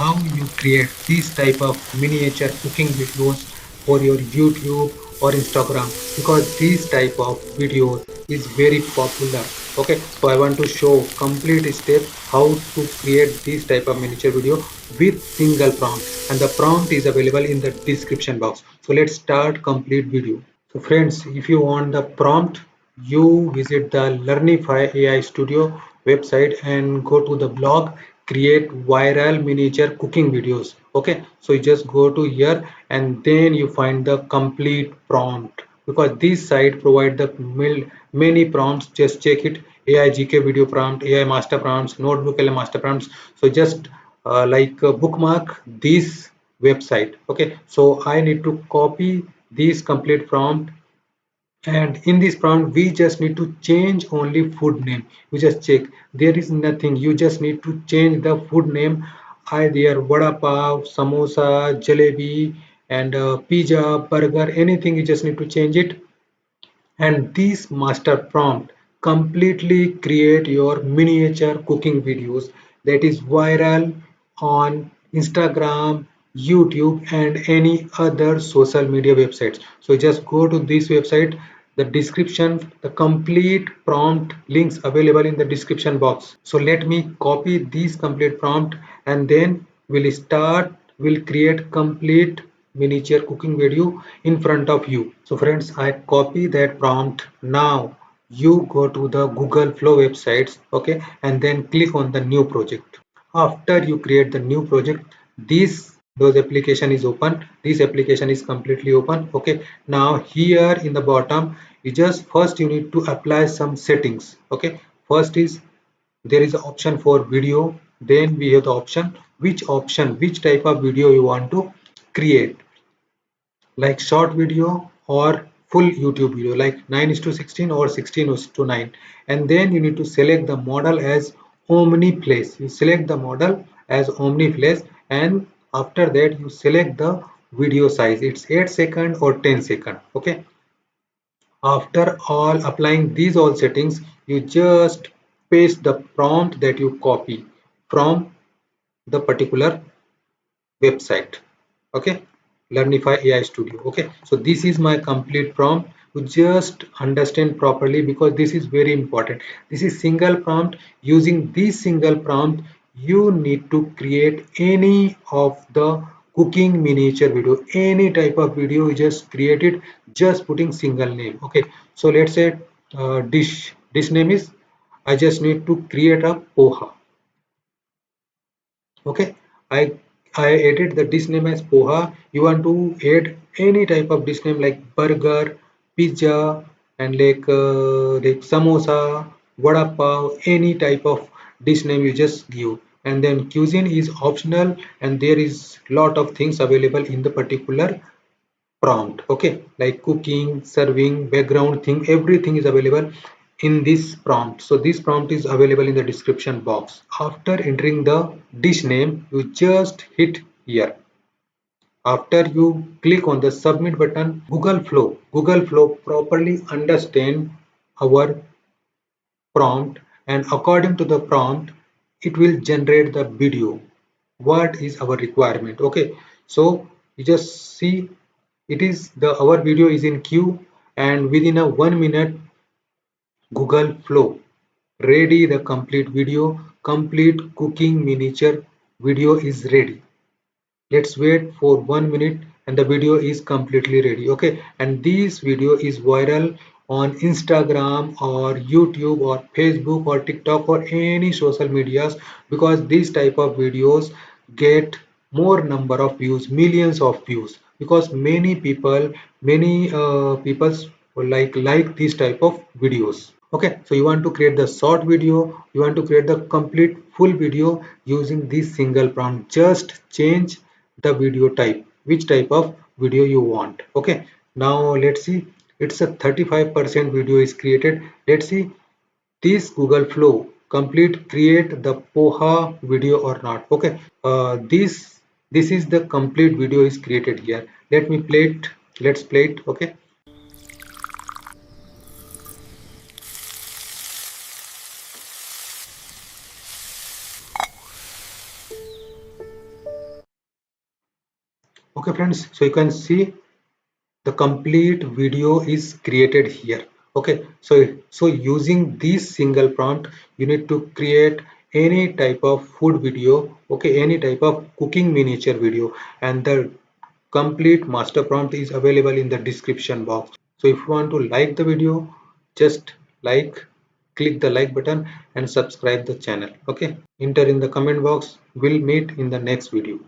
how you create this type of miniature cooking videos for your YouTube or Instagram, because this type of videos is very popular. Okay, so I want to show complete step how to create this type of miniature video with single prompt, and the prompt is available in the description box. So let's start complete video. So friends, if you want the prompt, you visit the LearnNova AI Studio website and go to the blog, create viral miniature cooking videos. Okay, so you just go to here and then you find the complete prompt, because this site provide the many prompts. Just check it: AI GK video prompt, AI master prompts, notebook LM master prompts. So just bookmark this website. Okay, so I need to copy this complete prompt, and in this prompt we just need to change only food name. You just check, there is nothing, you just need to change the food name. Either vada pav, samosa, jalebi, and pizza, burger, anything, you just need to change it. And this master prompt completely create your miniature cooking videos that is viral on Instagram, YouTube, and any other social media websites. So just go to this website, the description, the complete prompt links available in the description box. So let me copy this complete prompt, and then we'll create complete miniature cooking video in front of you. So friends, I copy that prompt. Now you go to the Google Flow websites, okay, and then click on the new project. After you create the new project, this those application is open. This application is completely open. Okay, now here in the bottom, you need to apply some settings. Okay, first is there is an option for video. Then we have the option which type of video you want to create, like short video or full YouTube video, like 9:16 or 16:9. And then you need to select the model as Omni place. You select the model as Omni place, and after that you select the video size. It's 8 second or 10 second. Okay. After all applying these all settings, you just paste the prompt that you copy from the particular website. Okay, Learnify AI Studio. Okay, so this is my complete prompt. To just understand properly, because this is very important. This is single prompt. Using this single prompt, you need to create any of the cooking miniature video, any type of video. You just create it, just putting single name. Okay, so let's say dish name is, I just need to create a poha. Okay, i I added the dish name as poha. You want to add any type of dish name like burger, pizza, and like samosa, vada pav, any type of dish name you just give. And then cuisine is optional, and there is lot of things available in the particular prompt. Okay, like cooking, serving, background thing, everything is available in this prompt. So this prompt is available in the description box. After entering the dish name, you just hit here. After you click on the submit button, Google Flow properly understand our prompt, and according to the prompt it will generate the video. What is our requirement? Okay, so you just see, it is the our video is in queue, and within a 1 minute Google Flow ready the complete video. Complete cooking miniature video is ready. Let's wait for 1 minute, and the video is completely ready. Okay, and this video is viral on Instagram or YouTube or Facebook or TikTok or any social medias, because this type of videos get more number of views, millions of views, because many people like this type of videos. Okay, so you want to create the short video, you want to create the complete full video using this single prompt. Just change the video type, which type of video you want. Okay, now let's see, it's a 35% video is created. Let's see this Google Flow complete create the poha video or not. Okay, this is the complete video is created here. Let me play it. Let's play it. Okay. Okay friends, so you can see the complete video is created here. Okay, so using this single prompt you need to create any type of food video, okay, any type of cooking miniature video, and the complete master prompt is available in the description box. So if you want to like the video, just like, click the like button and subscribe the channel. Okay, enter in the comment box. We'll meet in the next video.